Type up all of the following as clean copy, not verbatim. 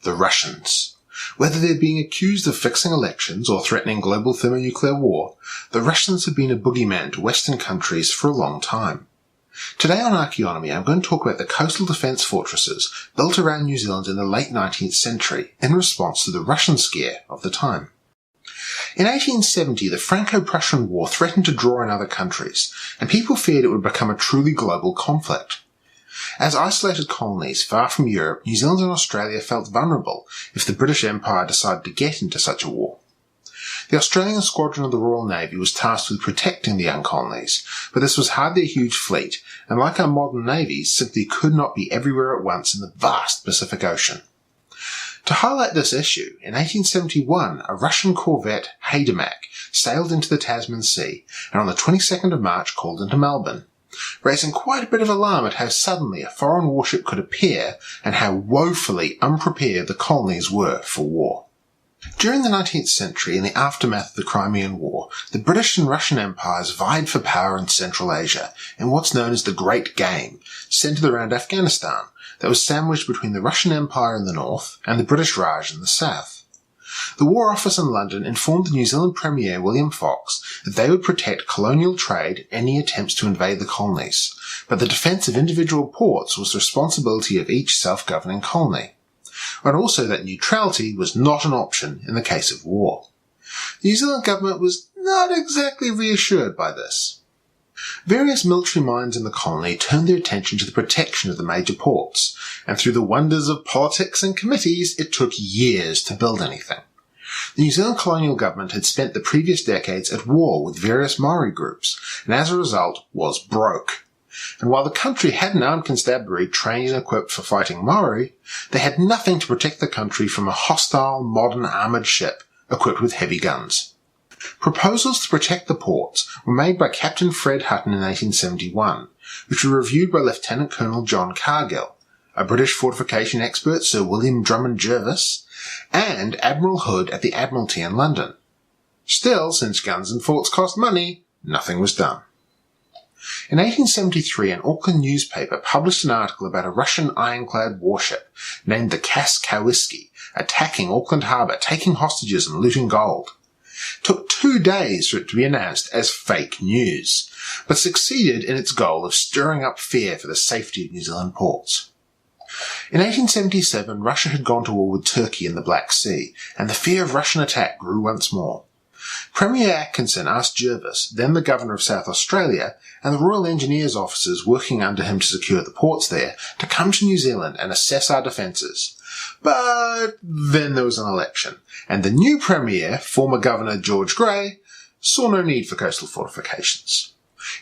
the Russians. Whether they're being accused of fixing elections or threatening global thermonuclear war, the Russians have been a boogeyman to Western countries for a long time. Today on Archaeonomy, I'm going to talk about the coastal defence fortresses built around New Zealand in the late 19th century in response to the Russian scare of the time. In 1870, the Franco-Prussian War threatened to draw in other countries, and people feared it would become a truly global conflict. As isolated colonies far from Europe, New Zealand and Australia felt vulnerable if the British Empire decided to get into such a war. The Australian Squadron of the Royal Navy was tasked with protecting the young colonies, but this was hardly a huge fleet, and like our modern navies, simply could not be everywhere at once in the vast Pacific Ocean. To highlight this issue, in 1871, a Russian corvette, Haydemak, sailed into the Tasman Sea, and on the 22nd of March called into Melbourne, raising quite a bit of alarm at how suddenly a foreign warship could appear and how woefully unprepared the colonies were for war. During the 19th century, in the aftermath of the Crimean War, the British and Russian empires vied for power in Central Asia in what's known as the Great Game, centred around Afghanistan, that was sandwiched between the Russian Empire in the north and the British Raj in the south. The War Office in London informed the New Zealand Premier William Fox that they would protect colonial trade any attempts to invade the colonies, but the defence of individual ports was the responsibility of each self-governing colony, and also that neutrality was not an option in the case of war. The New Zealand government was not exactly reassured by this. Various military minds in the colony turned their attention to the protection of the major ports, and through the wonders of politics and committees, it took years to build anything. The New Zealand colonial government had spent the previous decades at war with various Maori groups, and as a result was broke. And while the country had an armed constabulary trained and equipped for fighting Maori, they had nothing to protect the country from a hostile, modern armoured ship equipped with heavy guns. Proposals to protect the ports were made by Captain Fred Hutton in 1871, which were reviewed by Lieutenant Colonel John Cargill, a British fortification expert Sir William Drummond Jervis, and Admiral Hood at the Admiralty in London. Still, since guns and forts cost money, nothing was done. In 1873, an Auckland newspaper published an article about a Russian ironclad warship named the Kaskowski attacking Auckland Harbour, taking hostages and looting gold. It took 2 days for it to be announced as fake news, but succeeded in its goal of stirring up fear for the safety of New Zealand ports. In 1877, Russia had gone to war with Turkey in the Black Sea, and the fear of Russian attack grew once more. Premier Atkinson asked Jervis, then the Governor of South Australia, and the Royal Engineers officers working under him to secure the ports there, to come to New Zealand and assess our defences. But then there was an election, and the new Premier, former Governor George Grey, saw no need for coastal fortifications.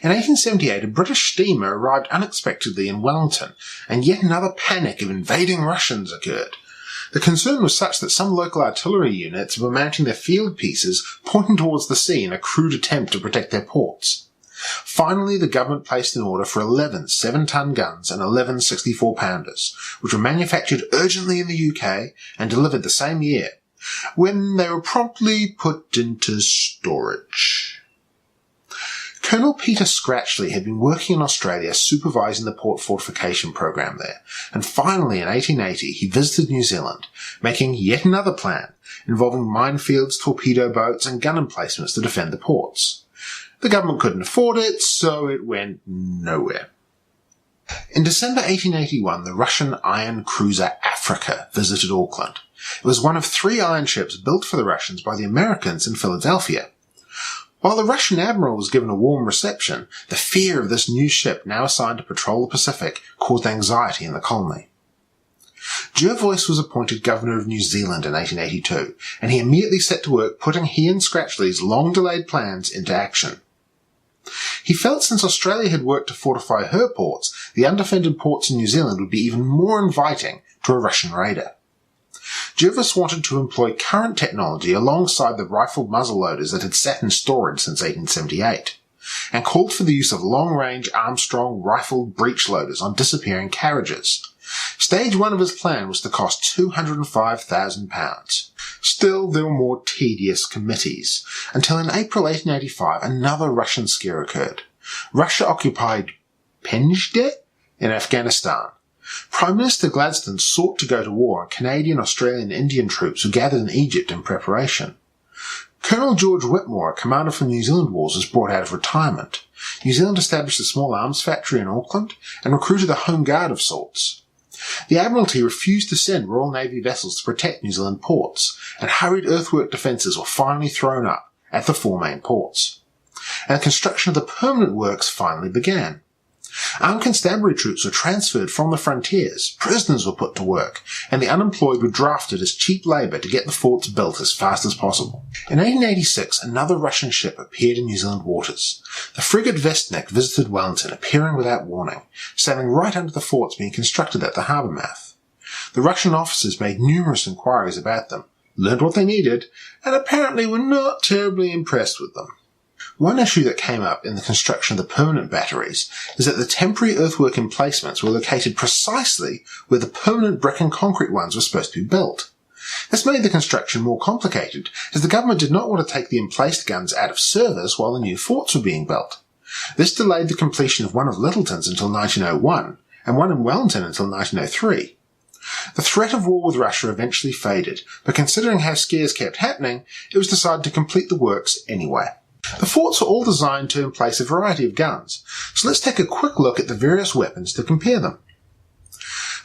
In 1878, a British steamer arrived unexpectedly in Wellington, and yet another panic of invading Russians occurred. The concern was such that some local artillery units were mounting their field pieces pointing towards the sea in a crude attempt to protect their ports. Finally, the government placed an order for 11 7-ton guns and 11 64-pounders, which were manufactured urgently in the UK and delivered the same year, when they were promptly put into storage. Colonel Peter Scratchley had been working in Australia supervising the port fortification program there, and finally in 1880 he visited New Zealand, making yet another plan involving minefields, torpedo boats and gun emplacements to defend the ports. The government couldn't afford it, so it went nowhere. In December 1881, the Russian iron cruiser Africa visited Auckland. It was one of 3 iron ships built for the Russians by the Americans in Philadelphia. While the Russian admiral was given a warm reception, the fear of this new ship now assigned to patrol the Pacific caused anxiety in the colony. Jervois was appointed Governor of New Zealand in 1882, and he immediately set to work putting he and Scratchley's long-delayed plans into action. He felt since Australia had worked to fortify her ports, the undefended ports in New Zealand would be even more inviting to a Russian raider. Jervis wanted to employ current technology alongside the rifled muzzleloaders that had sat in storage since 1878, and called for the use of long-range Armstrong rifled breech loaders on disappearing carriages. Stage 1 of his plan was to cost £205,000. Still, there were more tedious committees, until in April 1885 another Russian scare occurred. Russia occupied Peninsula in Afghanistan. Prime Minister Gladstone sought to go to war, and Canadian, Australian and Indian troops were gathered in Egypt in preparation. Colonel George Whitmore, a commander for the New Zealand Wars, was brought out of retirement. New Zealand established a small arms factory in Auckland and recruited a home guard of sorts. The Admiralty refused to send Royal Navy vessels to protect New Zealand ports, and hurried earthwork defences were finally thrown up at the 4 main ports. And the construction of the permanent works finally began. Armed constabulary troops were transferred from the frontiers, prisoners were put to work, and the unemployed were drafted as cheap labour to get the forts built as fast as possible. In 1886, another Russian ship appeared in New Zealand waters. The frigate Vestnik visited Wellington, appearing without warning, sailing right under the forts being constructed at the harbour mouth. The Russian officers made numerous inquiries about them, learned what they needed, and apparently were not terribly impressed with them. One issue that came up in the construction of the permanent batteries is that the temporary earthwork emplacements were located precisely where the permanent brick and concrete ones were supposed to be built. This made the construction more complicated, as the government did not want to take the emplaced guns out of service while the new forts were being built. This delayed the completion of one of Lyttelton's until 1901, and one in Wellington until 1903. The threat of war with Russia eventually faded, but considering how scares kept happening, it was decided to complete the works anyway. The forts were all designed to emplace a variety of guns, so let's take a quick look at the various weapons to compare them.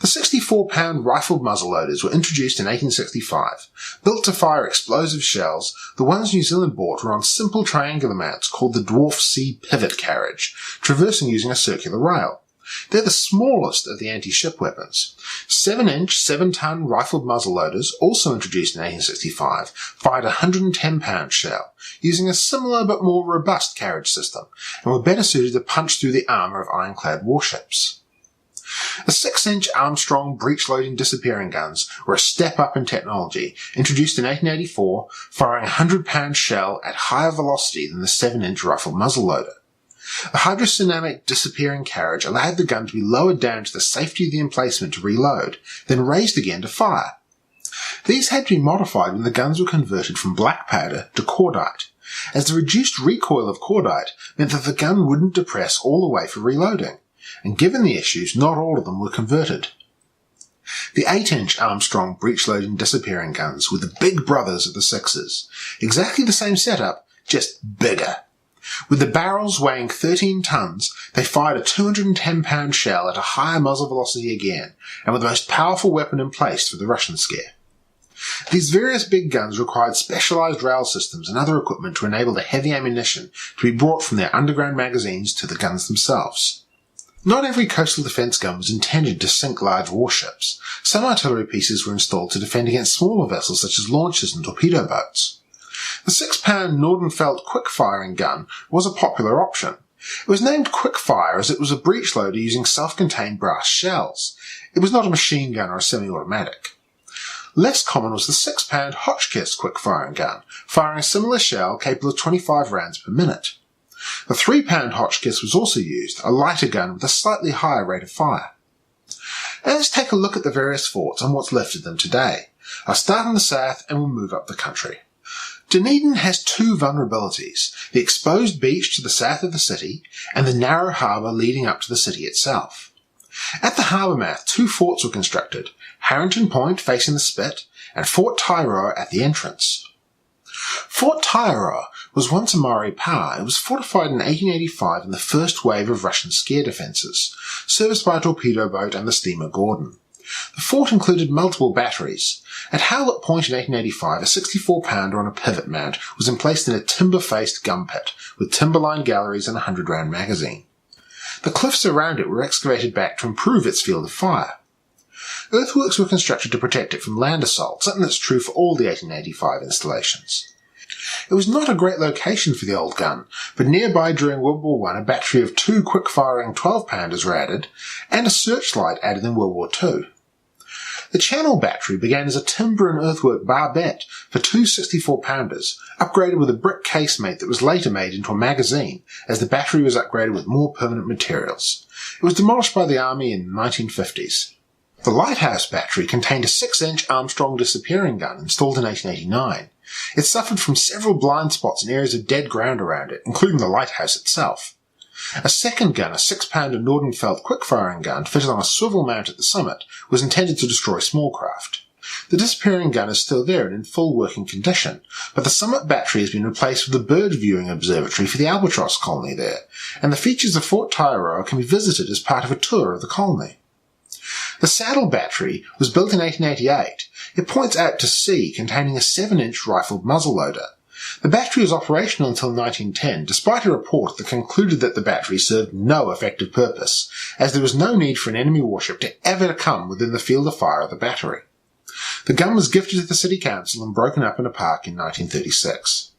The 64-pound rifled muzzleloaders were introduced in 1865. Built to fire explosive shells, the ones New Zealand bought were on simple triangular mounts called the Dwarf C pivot carriage, traversing using a circular rail. They're the smallest of the anti-ship weapons. 7-inch, 7-ton rifled muzzleloaders, also introduced in 1865, fired a 110-pound shell, using a similar but more robust carriage system, and were better suited to punch through the armour of ironclad warships. The 6-inch Armstrong breech-loading disappearing guns were a step up in technology, introduced in 1884, firing a 100-pound shell at higher velocity than the 7-inch rifled muzzleloader. The hydrodynamic disappearing carriage allowed the gun to be lowered down to the safety of the emplacement to reload, then raised again to fire. These had to be modified when the guns were converted from black powder to cordite, as the reduced recoil of cordite meant that the gun wouldn't depress all the way for reloading, and given the issues, not all of them were converted. The 8-inch Armstrong breech-loading disappearing guns were the big brothers of the 6s, exactly the same setup, just bigger. With the barrels weighing 13 tons, they fired a 210-pound shell at a higher muzzle velocity again, and were the most powerful weapon in place for the Russian scare. These various big guns required specialised rail systems and other equipment to enable the heavy ammunition to be brought from their underground magazines to the guns themselves. Not every coastal defence gun was intended to sink large warships. Some artillery pieces were installed to defend against smaller vessels such as launchers and torpedo boats. The 6-pound Nordenfeldt quick-firing gun was a popular option. It was named quick-fire as it was a breech loader using self-contained brass shells. It was not a machine gun or a semi-automatic. Less common was the 6-pound Hodgkins quick-firing gun, firing a similar shell capable of 25 rounds per minute. The 3-pound Hodgkins was also used, a lighter gun with a slightly higher rate of fire. Now let's take a look at the various forts and what's left of them today. I'll start in the south and we'll move up the country. Dunedin has 2 vulnerabilities, the exposed beach to the south of the city and the narrow harbour leading up to the city itself. At the harbour mouth, 2 forts were constructed, Harrington Point facing the Spit and Fort Tairoa at the entrance. Fort Tairoa was once a Maori power. It was fortified in 1885 in the first wave of Russian scare defences, serviced by a torpedo boat and the steamer Gordon. The fort included multiple batteries. At Howlett Point in 1885, a 64-pounder on a pivot mount was emplaced in a timber-faced gun pit, with timber-lined galleries and a 100-round magazine. The cliffs around it were excavated back to improve its field of fire. Earthworks were constructed to protect it from land assault, something that's true for all the 1885 installations. It was not a great location for the old gun, but nearby during World War I a battery of 2 quick-firing 12-pounders were added, and a searchlight added in World War II. The Channel battery began as a timber and earthwork barbette for 2 64-pounders, upgraded with a brick casemate that was later made into a magazine as the battery was upgraded with more permanent materials. It was demolished by the Army in the 1950s. The Lighthouse battery contained a 6-inch Armstrong disappearing gun installed in 1889. It suffered from several blind spots and areas of dead ground around it, including the lighthouse itself. A second gun, a 6-pounder Nordenfeldt quick-firing gun fitted on a swivel mount at the summit, was intended to destroy small craft. The disappearing gun is still there and in full working condition, but the summit battery has been replaced with a bird viewing observatory for the albatross colony there, and the features of Fort Taiaroa can be visited as part of a tour of the colony. The saddle battery was built in 1888. It points out to sea, containing a 7-inch rifled muzzleloader. The battery was operational until 1910, despite a report that concluded that the battery served no effective purpose, as there was no need for an enemy warship to ever come within the field of fire of the battery. The gun was gifted to the City Council and broken up in a park in 1936.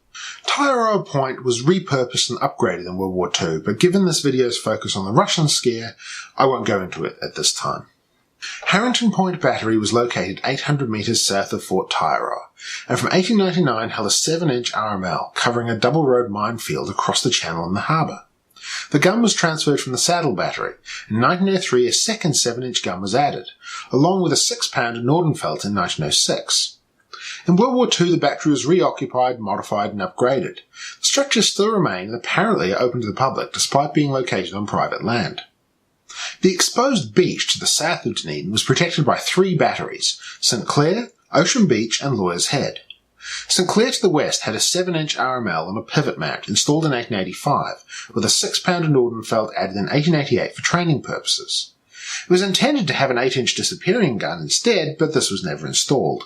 Taiaroa Point was repurposed and upgraded in World War II, but given this video's focus on the Russian scare, I won't go into it at this time. Harrington Point Battery was located 800 metres south of Fort Taiaroa, and from 1899 held a 7-inch RML covering a double-road minefield across the channel in the harbour. The gun was transferred from the saddle battery. In 1903 a second 7-inch gun was added, along with a 6-pounder Nordenfeldt in 1906. In World War II the battery was reoccupied, modified and upgraded. The structures still remain and apparently are open to the public despite being located on private land. The exposed beach to the south of Dunedin was protected by 3 batteries, St Clair, Ocean Beach and Lawyer's Head. St Clair to the west had a 7-inch RML on a pivot mount installed in 1885, with a 6-pounder Nordenfeldt added in 1888 for training purposes. It was intended to have an 8-inch disappearing gun instead, but this was never installed.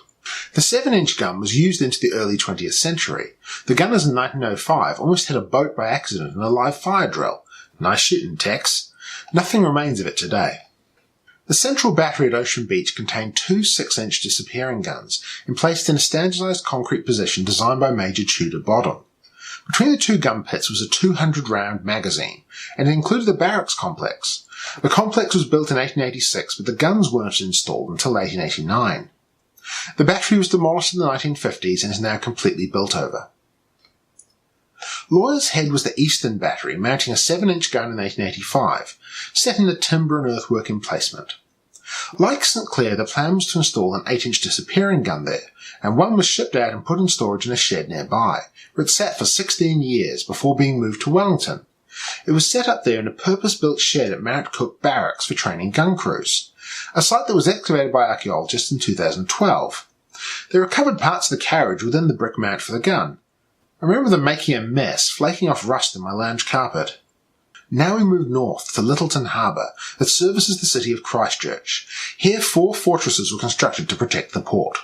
The 7-inch gun was used into the early 20th century. The gunners in 1905 almost hit a boat by accident in a live fire drill. Nice shooting, Tex. Nothing remains of it today. The central battery at Ocean Beach contained 2 6-inch disappearing guns, emplaced in a standardised concrete position designed by Major Tudor Bodham. Between the 2 gun pits was a 200-round magazine, and it included a barracks complex. The complex was built in 1886, but the guns weren't installed until 1889. The battery was demolished in the 1950s and is now completely built over. Lawyer's Head was the eastern battery, mounting a 7-inch gun in 1885, set in a timber and earthwork emplacement. Like St Clair, the plan was to install an 8-inch disappearing gun there, and one was shipped out and put in storage in a shed nearby, where it sat for 16 years before being moved to Wellington. It was set up there in a purpose-built shed at Mount Cooke Barracks for training gun crews, a site that was excavated by archaeologists in 2012. They recovered parts of the carriage within the brick mount for the gun. I remember them making a mess, flaking off rust in my lounge carpet. Now we move north to Lyttelton Harbour that services the city of Christchurch. Here 4 fortresses were constructed to protect the port.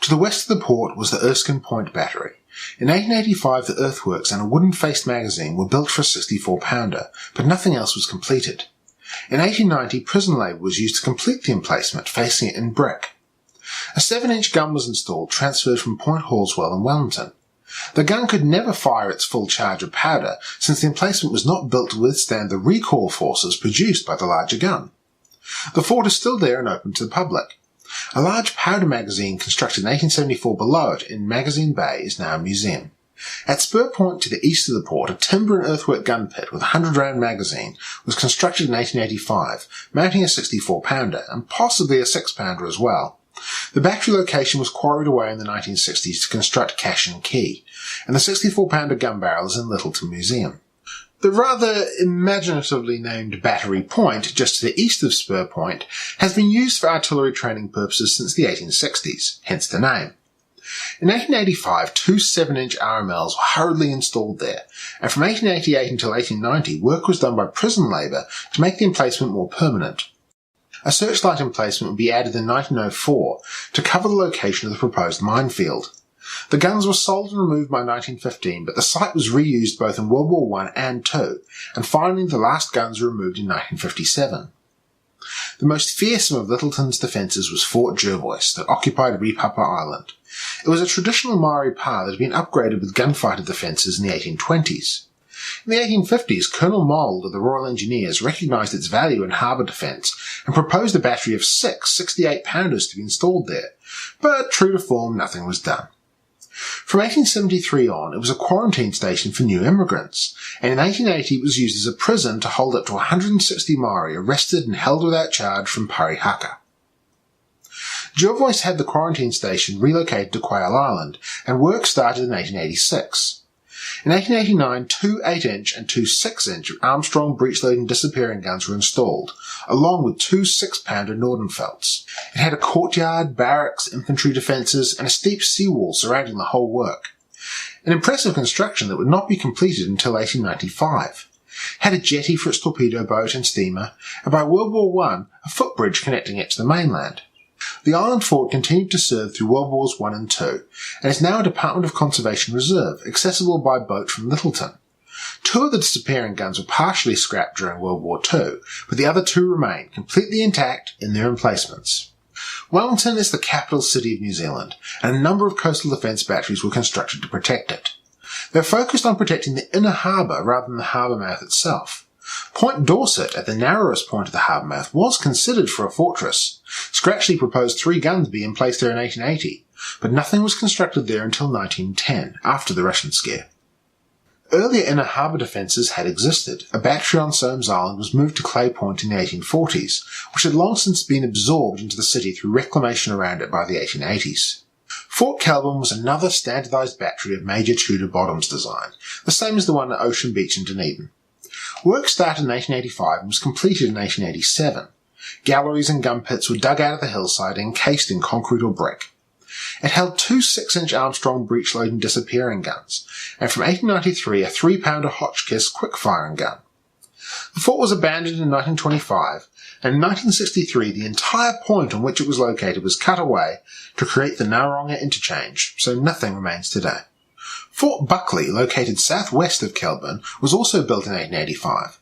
To the west of the port was the Erskine Point Battery. In 1885 the earthworks and a wooden-faced magazine were built for a 64-pounder, but nothing else was completed. In 1890 prison labour was used to complete the emplacement, facing it in brick. A 7-inch gun was installed, transferred from Point Hallswell in Wellington. The gun could never fire its full charge of powder, since the emplacement was not built to withstand the recoil forces produced by the larger gun. The fort is still there and open to the public. A large powder magazine constructed in 1874 below it in Magazine Bay is now a museum. At Spur Point to the east of the port, a timber and earthwork gun pit with a 100-round magazine was constructed in 1885, mounting a 64-pounder and possibly a 6-pounder as well. The battery location was quarried away in the 1960s to construct Cash and Key, and the 64-pounder gun barrel is in Lyttelton Museum. The rather imaginatively named Battery Point, just to the east of Spur Point, has been used for artillery training purposes since the 1860s, hence the name. In 1885, 2 7-inch RMLs were hurriedly installed there, and from 1888 until 1890, work was done by prison labour to make the emplacement more permanent. A searchlight emplacement would be added in 1904 to cover the location of the proposed minefield. The guns were sold and removed by 1915, but the site was reused both in World War I and II, and finally the last guns were removed in 1957. The most fearsome of Lyttelton's defences was Fort Jervois that occupied Ripapa Island. It was a traditional Maori pa that had been upgraded with gunfighter defences in the 1820s. In the 1850s, Colonel Mould of the Royal Engineers recognised its value in harbour defence and proposed a battery of 6 68-pounders to be installed there, but true to form, nothing was done. From 1873 on, it was a quarantine station for new immigrants, and in 1880 it was used as a prison to hold up to 160 Maori arrested and held without charge from Parihaka. Jervois had the quarantine station relocated to Quail Island, and work started in 1886. In 1889, two 8-inch and two 6-inch Armstrong breech-loading disappearing guns were installed, along with two 6-pounder Nordenfeldts. It had a courtyard, barracks, infantry defences, and a steep seawall surrounding the whole work. An impressive construction that would not be completed until 1895. Had a jetty for its torpedo boat and steamer, and by World War I, a footbridge connecting it to the mainland. The island fort continued to serve through World Wars I and II, and is now a Department of Conservation reserve, accessible by boat from Lyttelton. Two of the disappearing guns were partially scrapped during World War II, but the other two remain, completely intact, in their emplacements. Wellington is the capital city of New Zealand, and a number of coastal defence batteries were constructed to protect it. They're focused on protecting the inner harbour rather than the harbour mouth itself. Point Dorset, at the narrowest point of the harbour mouth, was considered for a fortress. Scratchley proposed 3 guns be in place there in 1880, but nothing was constructed there until 1910, after the Russian scare. Earlier inner harbour defences had existed. A battery on Soames Island was moved to Clay Point in the 1840s, which had long since been absorbed into the city through reclamation around it by the 1880s. Fort Kelvin was another standardised battery of Major Tudor Bottom's design, the same as the one at Ocean Beach in Dunedin. Work started in 1885 and was completed in 1887. Galleries and gun pits were dug out of the hillside and encased in concrete or brick. It held two 6-inch Armstrong breech-loading disappearing guns, and from 1893 a 3-pounder Hodgkins quick-firing gun. The fort was abandoned in 1925, and in 1963 the entire point on which it was located was cut away to create the Naronga interchange, so nothing remains today. Fort Buckley, located southwest of Kelburn, was also built in 1885.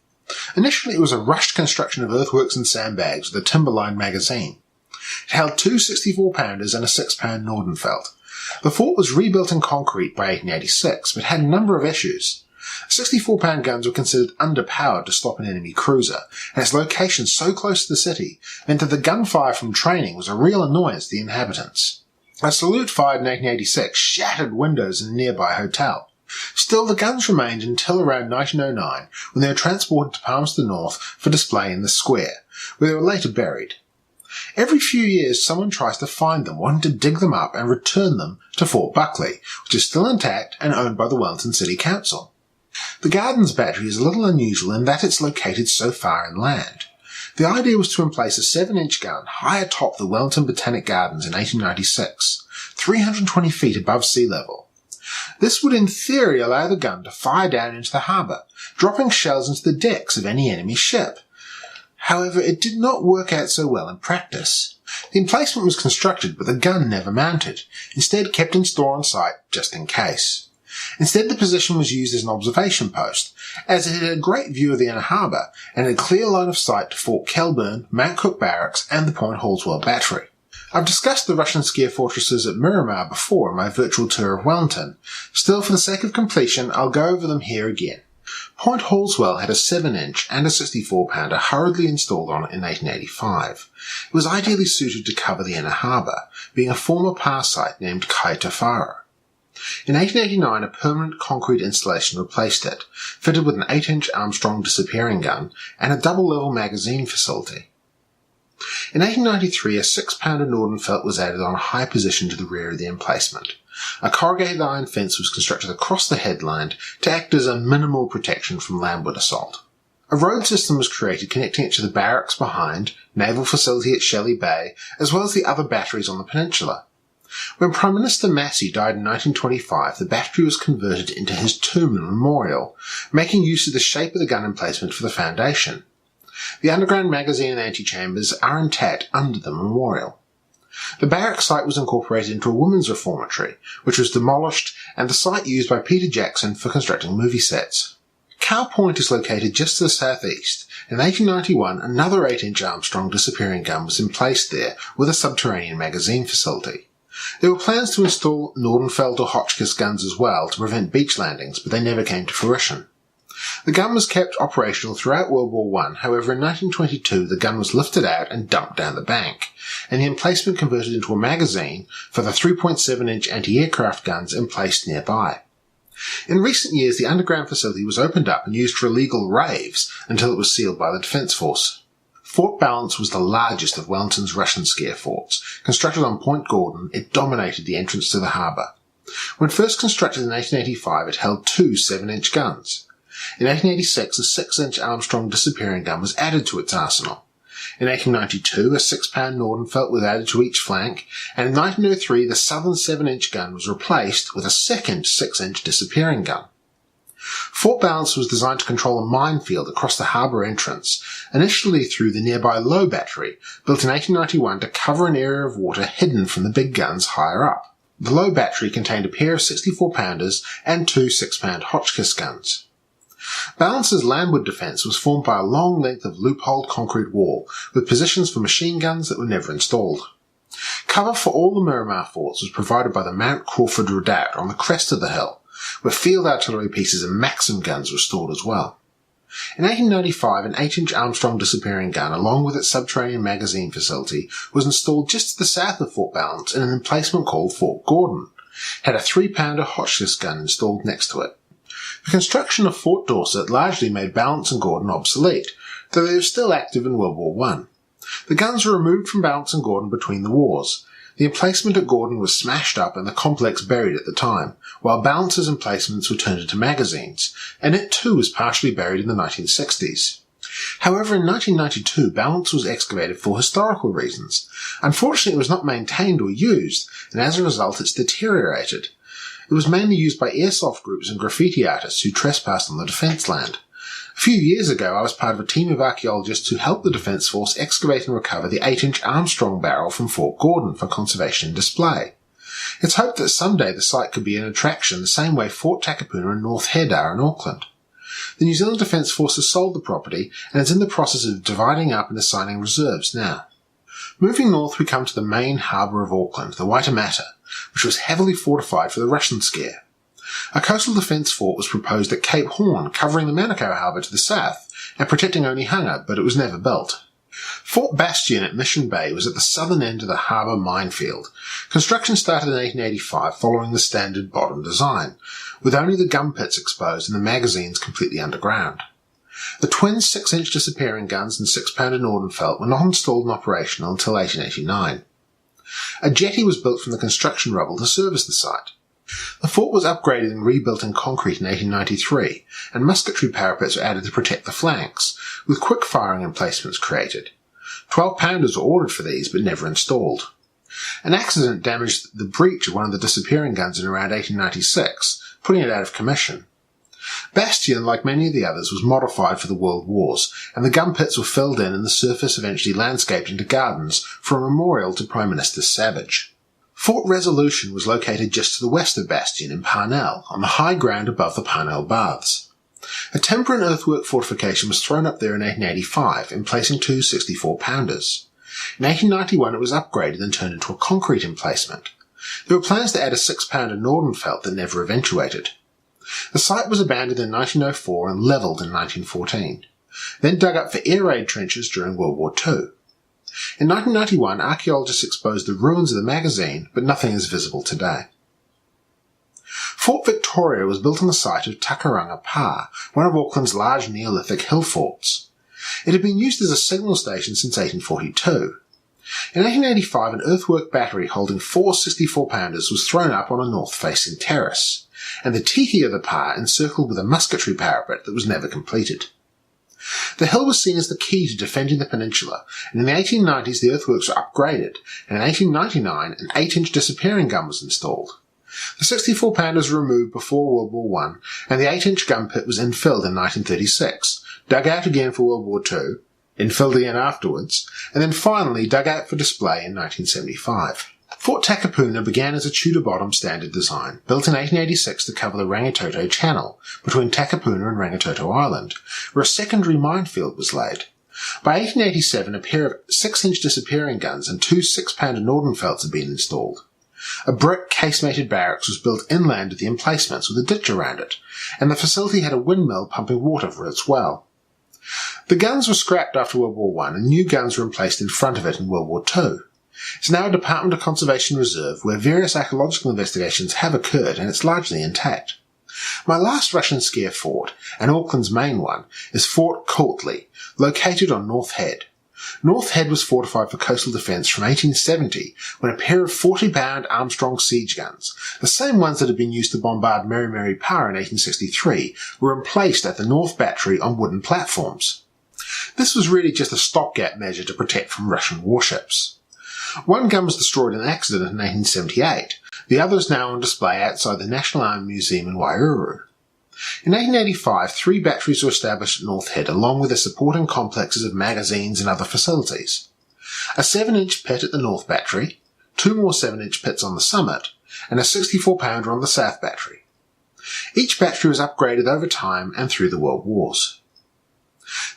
Initially it was a rushed construction of earthworks and sandbags with a timber-lined magazine. It held two 64-pounders and a 6-pound Nordenfeldt. The fort was rebuilt in concrete by 1886, but had a number of issues. 64-pound guns were considered underpowered to stop an enemy cruiser, and its location so close to the city meant that the gunfire from training was a real annoyance to the inhabitants. A salute fired in 1886 shattered windows in a nearby hotel. Still, the guns remained until around 1909, when they were transported to Palmerston North for display in the square, where they were later buried. Every few years someone tries to find them, wanting to dig them up and return them to Fort Buckley, which is still intact and owned by the Wellington City Council. The Gardens Battery is a little unusual in that it's located so far inland. The idea was to emplace a 7-inch gun high atop the Wellington Botanic Gardens in 1896, 320 feet above sea level. This would in theory allow the gun to fire down into the harbour, dropping shells into the decks of any enemy ship. However, it did not work out so well in practice. The emplacement was constructed, but the gun never mounted, instead kept in store on site just in case. Instead, the position was used as an observation post, as it had a great view of the inner harbour and a clear line of sight to Fort Kelburn, Mount Cooke Barracks and the Point Hallswell Battery. I've discussed the Russian scare fortresses at Miramar before in my virtual tour of Wellington. Still, for the sake of completion, I'll go over them here again. Point Hallswell had a 7-inch and a 64-pounder hurriedly installed on it in 1885. It was ideally suited to cover the inner harbour, being a former power site named Kaitawhara. In 1889, a permanent concrete installation replaced it, fitted with an 8-inch Armstrong disappearing gun and a double-level magazine facility. In 1893, a 6-pounder Nordenfeldt was added on a high position to the rear of the emplacement. A corrugated iron fence was constructed across the headland to act as a minimal protection from landward assault. A road system was created connecting it to the barracks behind, naval facility at Shelley Bay, as well as the other batteries on the peninsula. When Prime Minister Massey died in 1925, the battery was converted into his tomb and memorial, making use of the shape of the gun emplacement for the foundation. The underground magazine and antechambers are intact under the memorial. The barrack site was incorporated into a women's reformatory, which was demolished, and the site used by Peter Jackson for constructing movie sets. Cow Point is located just to the southeast. In 1891, another 8-inch Armstrong disappearing gun was emplaced there with a subterranean magazine facility. There were plans to install Nordenfeldt or Hodgkins guns as well to prevent beach landings, but they never came to fruition. The gun was kept operational throughout World War I, however in 1922 the gun was lifted out and dumped down the bank, and the emplacement converted into a magazine for the 3.7-inch anti-aircraft guns emplaced nearby. In recent years the underground facility was opened up and used for illegal raves until it was sealed by the Defence Force. Fort Balance was the largest of Wellington's Russian scare forts. Constructed on Point Gordon, it dominated the entrance to the harbour. When first constructed in 1885, it held two 7-inch guns. In 1886, a 6-inch Armstrong disappearing gun was added to its arsenal. In 1892, a 6-pound Nordenfeldt was added to each flank, and in 1903, the southern 7-inch gun was replaced with a second 6-inch disappearing gun. Fort Balance was designed to control a minefield across the harbour entrance, initially through the nearby Low Battery, built in 1891 to cover an area of water hidden from the big guns higher up. The Low Battery contained a pair of 64-pounders and two 6-pound Hodgkins guns. Balance's landward defence was formed by a long length of loopholed concrete wall, with positions for machine guns that were never installed. Cover for all the Miramar forts was provided by the Mount Crawford redoubt on the crest of the hill, where field artillery pieces and Maxim guns were stored as well. In 1895, an 8-inch Armstrong disappearing gun, along with its subterranean magazine facility, was installed just to the south of Fort Balance in an emplacement called Fort Gordon. It had a 3-pounder Hodgkins gun installed next to it. The construction of Fort Dorset largely made Balance and Gordon obsolete, though they were still active in World War I. The guns were removed from Balance and Gordon between the wars. The emplacement at Gordon was smashed up and the complex buried at the time, while Balance's emplacements were turned into magazines, and it too was partially buried in the 1960s. However, in 1992, Balance was excavated for historical reasons. Unfortunately, it was not maintained or used, and as a result it's deteriorated. It was mainly used by airsoft groups and graffiti artists who trespassed on the defence land. A few years ago, I was part of a team of archaeologists who helped the Defence Force excavate and recover the 8-inch Armstrong barrel from Fort Gordon for conservation and display. It's hoped that someday the site could be an attraction the same way Fort Takapuna and North Head are in Auckland. The New Zealand Defence Force has sold the property and is in the process of dividing up and assigning reserves now. Moving north, we come to the main harbour of Auckland, the Waitemata, which was heavily fortified for the Russian scare. A coastal defence fort was proposed at Cape Horn, covering the Manukau harbour to the south and protecting only Hunga, but it was never built. Fort Bastion at Mission Bay was at the southern end of the harbour minefield. Construction started in 1885 following the standard bottom design, with only the gun pits exposed and the magazines completely underground. The twin 6-inch disappearing guns and 6-pounder Nordenfeldt were not installed and operational until 1889. A jetty was built from the construction rubble to service the site. The fort was upgraded and rebuilt in concrete in 1893, and musketry parapets were added to protect the flanks, with quick-firing emplacements created. 12-pounders were ordered for these, but never installed. An accident damaged the breech of one of the disappearing guns in around 1896, putting it out of commission. Bastion, like many of the others, was modified for the World Wars, and the gun pits were filled in and the surface eventually landscaped into gardens for a memorial to Prime Minister Savage. Fort Resolution was located just to the west of Bastion in Parnell, on the high ground above the Parnell Baths. A timber and earthwork fortification was thrown up there in 1885, emplacing two 64-pounders. In 1891 it was upgraded and turned into a concrete emplacement. There were plans to add a 6-pounder Nordenfeldt that never eventuated. The site was abandoned in 1904 and levelled in 1914, then dug up for air raid trenches during World War II. In 1991, archaeologists exposed the ruins of the magazine, but nothing is visible today. Fort Victoria was built on the site of Takaranga Pa, one of Auckland's large Neolithic hill forts. It had been used as a signal station since 1842. In 1885, an earthwork battery holding 4 64-pounders was thrown up on a north-facing terrace, and the tiki of the pa encircled with a musketry parapet that was never completed. The hill was seen as the key to defending the peninsula, and in the 1890s the earthworks were upgraded, and in 1899 an 8-inch disappearing gun was installed. The 64-pounders were removed before World War I, and the 8-inch gun pit was infilled in 1936, dug out again for World War II, infilled again afterwards, and then finally dug out for display in 1975. Fort Takapuna began as a Tudor-bottom standard design, built in 1886 to cover the Rangitoto Channel, between Takapuna and Rangitoto Island, where a secondary minefield was laid. By 1887, a pair of 6-inch disappearing guns and 2 6-pounder Nordenfeldts had been installed. A brick casemated barracks was built inland of the emplacements with a ditch around it, and the facility had a windmill pumping water for its well. The guns were scrapped after World War I, and new guns were emplaced in front of it in World War II. It's now a Department of Conservation reserve where various archaeological investigations have occurred, and it's largely intact. My last Russian scare fort, and Auckland's main one, is Fort Courtley, located on North Head. North Head was fortified for coastal defence from 1870 when a pair of 40-pound Armstrong siege guns, the same ones that had been used to bombard Miramar in 1863, were emplaced at the North Battery on wooden platforms. This was really just a stopgap measure to protect from Russian warships. One gun was destroyed in an accident in 1878. The other is now on display outside the National Army Museum in Wairuru. In 1885, 3 batteries were established at North Head along with their supporting complexes of magazines and other facilities. A 7-inch pit at the North Battery, 2 more 7-inch pits on the summit, and a 64-pounder on the South Battery. Each battery was upgraded over time and through the World Wars.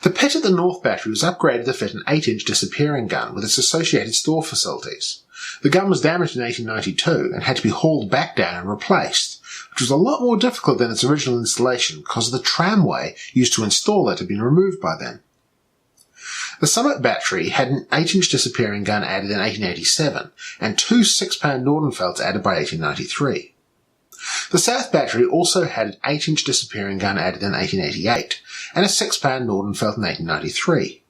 The pit at the North Battery was upgraded to fit an 8-inch disappearing gun with its associated store facilities. The gun was damaged in 1892 and had to be hauled back down and replaced, which was a lot more difficult than its original installation because the tramway used to install it had been removed by then. The Summit Battery had an 8-inch disappearing gun added in 1887 and 2 6-pound Nordenfelds added by 1893. The South Battery also had an 8-inch disappearing gun added in 1888 and a 6-pound Nordenfeld in 1893.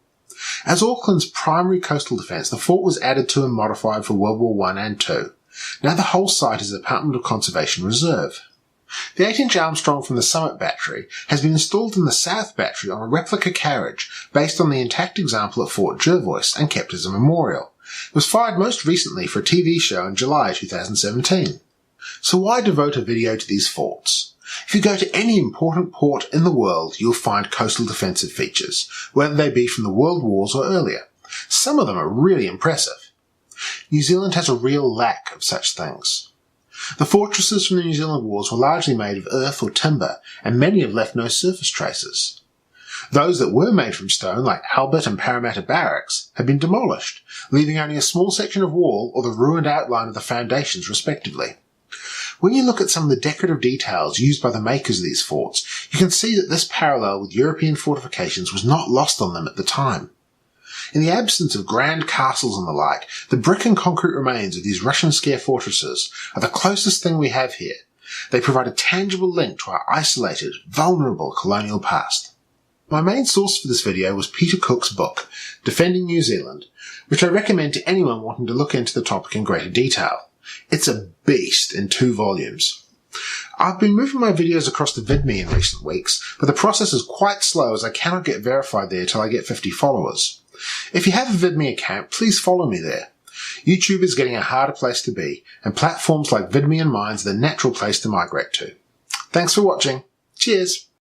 As Auckland's primary coastal defence, the fort was added to and modified for World War I and II. Now the whole site is a Department of Conservation reserve. The 8-inch Armstrong from the Summit Battery has been installed in the South Battery on a replica carriage based on the intact example at Fort Jervois and kept as a memorial. It was fired most recently for a TV show in July 2017. So why devote a video to these forts? If you go to any important port in the world, you'll find coastal defensive features, whether they be from the World Wars or earlier. Some of them are really impressive. New Zealand has a real lack of such things. The fortresses from the New Zealand Wars were largely made of earth or timber, and many have left no surface traces. Those that were made from stone, like Albert and Parramatta Barracks, have been demolished, leaving only a small section of wall or the ruined outline of the foundations respectively. When you look at some of the decorative details used by the makers of these forts, you can see that this parallel with European fortifications was not lost on them at the time. In the absence of grand castles and the like, the brick and concrete remains of these Russian scare fortresses are the closest thing we have here. They provide a tangible link to our isolated, vulnerable colonial past. My main source for this video was Peter Cooke's book, Defending New Zealand, which I recommend to anyone wanting to look into the topic in greater detail. It's a beast in 2 volumes. I've been moving my videos across to VidMe in recent weeks, but the process is quite slow as I cannot get verified there till I get 50 followers. If you have a VidMe account, please follow me there. YouTube is getting a harder place to be, and platforms like VidMe and Minds are the natural place to migrate to. Thanks for watching. Cheers!